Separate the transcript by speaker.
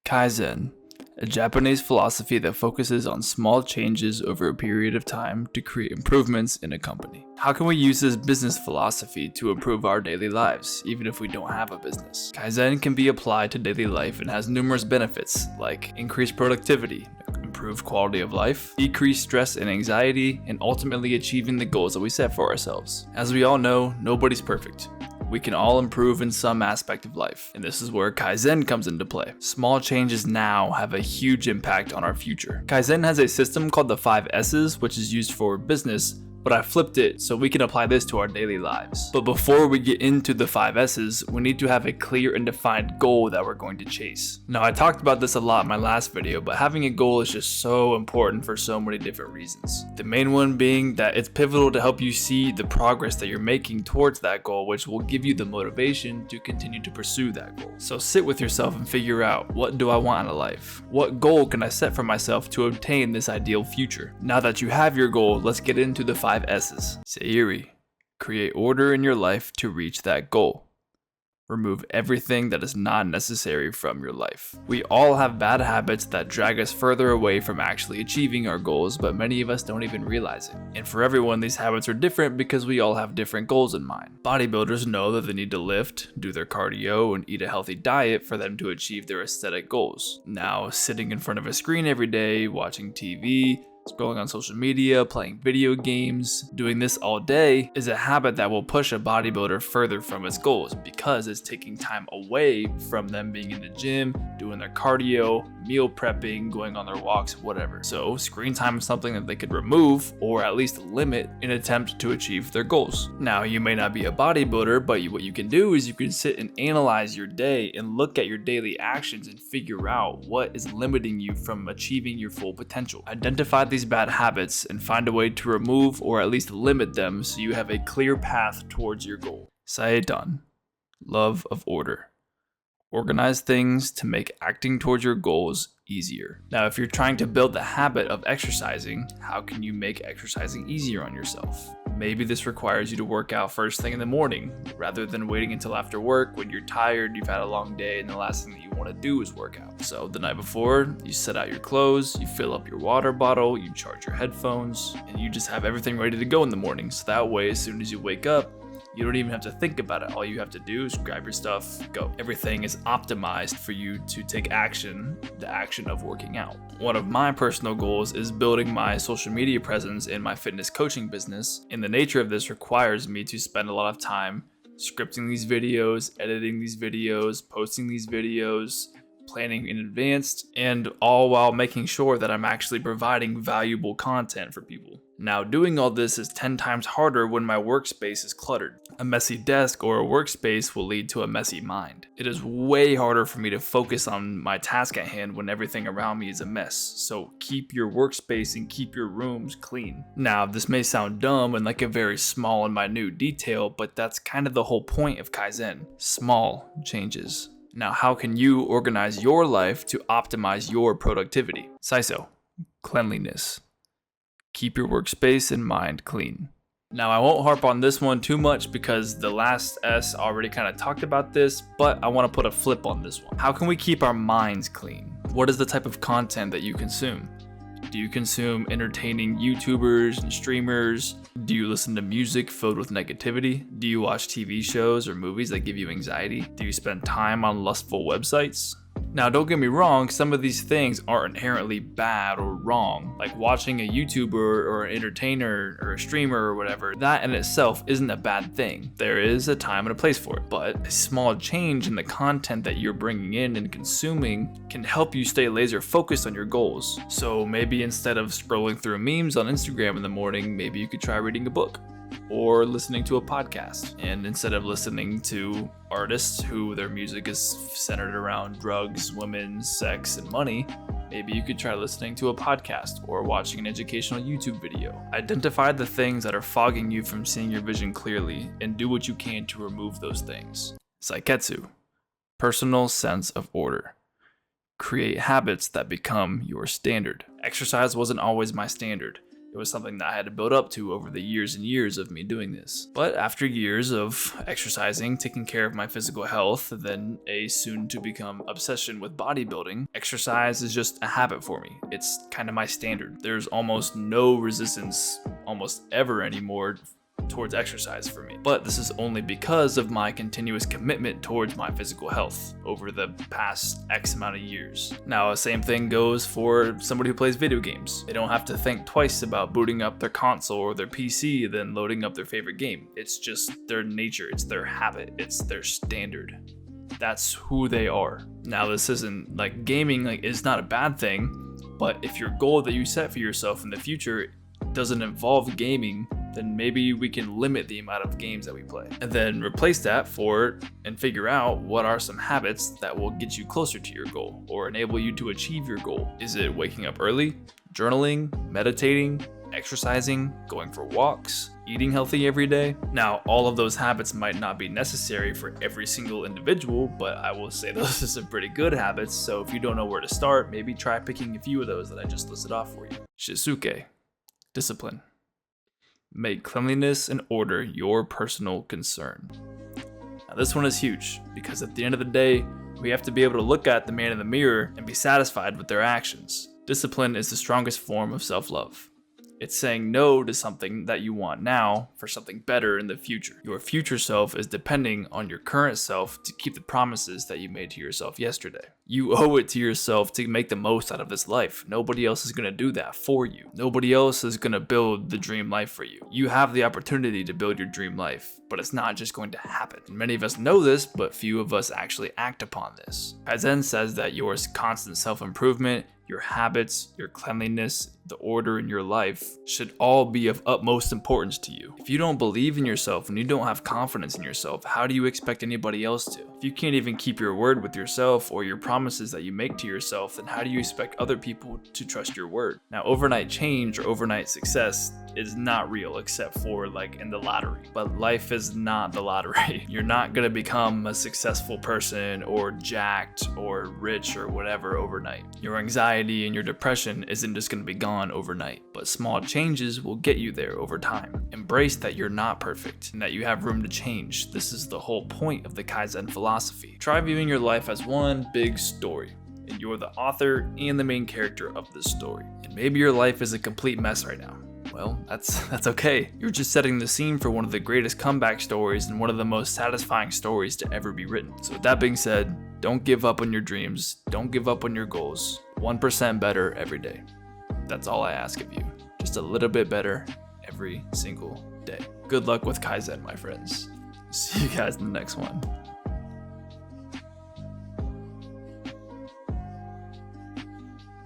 Speaker 1: Kaizen, a Japanese philosophy that focuses on small changes over a period of time to create improvements in a company. How can we use this business philosophy to improve our daily lives, even if we don't have a business? Kaizen can be applied to daily life and has numerous benefits like increased productivity, improved quality of life, decreased stress and anxiety, and ultimately achieving the goals that we set for ourselves. As we all know, nobody's perfect. We can all improve in some aspect of life, and this is where Kaizen comes into play. Small changes now have a huge impact on our future. Kaizen has a system called the 5 S's, which is used for business, but I flipped it so we can apply this to our daily lives. But before we get into the 5 S's, we need to have a clear and defined goal that we're going to chase. Now, I talked about this a lot in my last video, but having a goal is just so important for so many different reasons. The main one being that it's pivotal to help you see the progress that you're making towards that goal, which will give you the motivation to continue to pursue that goal. So sit with yourself and figure out, what do I want out of life? What goal can I set for myself to obtain this ideal future? Now that you have your goal, let's get into the 5 S's. Sayuri, create order in your life to reach that goal. Remove everything that is not necessary from your life. We all have bad habits that drag us further away from actually achieving our goals, but many of us don't even realize it. And for everyone, these habits are different because we all have different goals in mind. Bodybuilders know that they need to lift, do their cardio, and eat a healthy diet for them to achieve their aesthetic goals. Now, sitting in front of a screen every day, watching TV, scrolling on social media, playing video games, doing this all day is a habit that will push a bodybuilder further from its goals because it's taking time away from them being in the gym, doing their cardio, meal prepping, going on their walks, whatever. So screen time is something that they could remove or at least limit in an attempt to achieve their goals. Now, you may not be a bodybuilder, but what you can do is you can sit and analyze your day and look at your daily actions and figure out what is limiting you from achieving your full potential. Identify these bad habits and find a way to remove or at least limit them so you have a clear path towards your goal. Saedan, love of order. Organize things to make acting towards your goals easier. Now, if you're trying to build the habit of exercising, how can you make exercising easier on yourself? Maybe this requires you to work out first thing in the morning, rather than waiting until after work when you're tired, you've had a long day, and the last thing that you want to do is work out. So the night before, you set out your clothes, you fill up your water bottle, you charge your headphones, and you just have everything ready to go in the morning. So that way, as soon as you wake up, you don't even have to think about it. All you have to do is grab your stuff, go. Everything is optimized for you to take action, the action of working out. One of my personal goals is building my social media presence in my fitness coaching business, and the nature of this requires me to spend a lot of time scripting these videos, editing these videos, posting these videos, planning in advance, and all while making sure that I'm actually providing valuable content for people. Now, doing all this is 10 times harder when my workspace is cluttered. A messy desk or a workspace will lead to a messy mind. It is way harder for me to focus on my task at hand when everything around me is a mess. So keep your workspace and keep your rooms clean. Now, this may sound dumb and like a very small and minute detail, but that's kind of the whole point of Kaizen. Small changes. Now, how can you organize your life to optimize your productivity? Saiso, cleanliness. Keep your workspace and mind clean. Now, I won't harp on this one too much because the last S already kind of talked about this, but I want to put a flip on this one. How can we keep our minds clean? What is the type of content that you consume? Do you consume entertaining YouTubers and streamers? Do you listen to music filled with negativity? Do you watch TV shows or movies that give you anxiety? Do you spend time on lustful websites? Now, don't get me wrong, some of these things aren't inherently bad or wrong. Like watching a YouTuber or an entertainer or a streamer or whatever, that in itself isn't a bad thing. There is a time and a place for it, but a small change in the content that you're bringing in and consuming can help you stay laser focused on your goals. So maybe instead of scrolling through memes on Instagram in the morning, maybe you could try reading a book or listening to a podcast. And instead of listening to artists who their music is centered around drugs, women, sex, and money, maybe you could try listening to a podcast or watching an educational YouTube video. Identify the things that are fogging you from seeing your vision clearly and do what you can to remove those things. Saiketsu, personal sense of order. Create habits that become your standard. Exercise wasn't always my standard. It was something that I had to build up to over the years and years of me doing this. But after years of exercising, taking care of my physical health, then a soon to become obsession with bodybuilding, exercise is just a habit for me. It's kind of my standard. There's almost no resistance almost ever anymore towards exercise for me. But this is only because of my continuous commitment towards my physical health over the past X amount of years. Now, the same thing goes for somebody who plays video games. They don't have to think twice about booting up their console or their PC, then loading up their favorite game. It's just their nature, it's their habit, it's their standard. That's who they are. Now, this isn't like gaming, is not a bad thing, but if your goal that you set for yourself in the future doesn't involve gaming, then maybe we can limit the amount of games that we play. And then replace that for and figure out what are some habits that will get you closer to your goal or enable you to achieve your goal. Is it waking up early, journaling, meditating, exercising, going for walks, eating healthy every day? Now, all of those habits might not be necessary for every single individual, but I will say those are some pretty good habits. So if you don't know where to start, maybe try picking a few of those that I just listed off for you. Shisuke, discipline. Make cleanliness and order your personal concern. Now, this one is huge because at the end of the day, we have to be able to look at the man in the mirror and be satisfied with their actions. Discipline is the strongest form of self-love. It's saying no to something that you want now for something better in the future. Your future self is depending on your current self to keep the promises that you made to yourself yesterday. You owe it to yourself to make the most out of this life. Nobody else is going to do that for you. Nobody else is going to build the dream life for you. You have the opportunity to build your dream life, but it's not just going to happen. Many of us know this, but few of us actually act upon this. Kaizen says that your constant self-improvement, your habits, your cleanliness, the order in your life should all be of utmost importance to you. If you don't believe in yourself and you don't have confidence in yourself, how do you expect anybody else to? If you can't even keep your word with yourself or your promises that you make to yourself, then how do you expect other people to trust your word? Now, overnight change or overnight success is not real except for in the lottery. But life is not the lottery. You're not gonna become a successful person or jacked or rich or whatever overnight. Your anxiety and your depression isn't just gonna be gone overnight, but small changes will get you there over time. Embrace that you're not perfect and that you have room to change. This is the whole point of the Kaizen philosophy. Try viewing your life as one big story, and you're the author and the main character of this story. And maybe your life is a complete mess right now. Well, that's okay. You're just setting the scene for one of the greatest comeback stories and one of the most satisfying stories to ever be written. So with that being said, don't give up on your dreams. Don't give up on your goals. 1% better every day. That's all I ask of you. Just a little bit better every single day. Good luck with Kaizen, my friends. See you guys in the next one.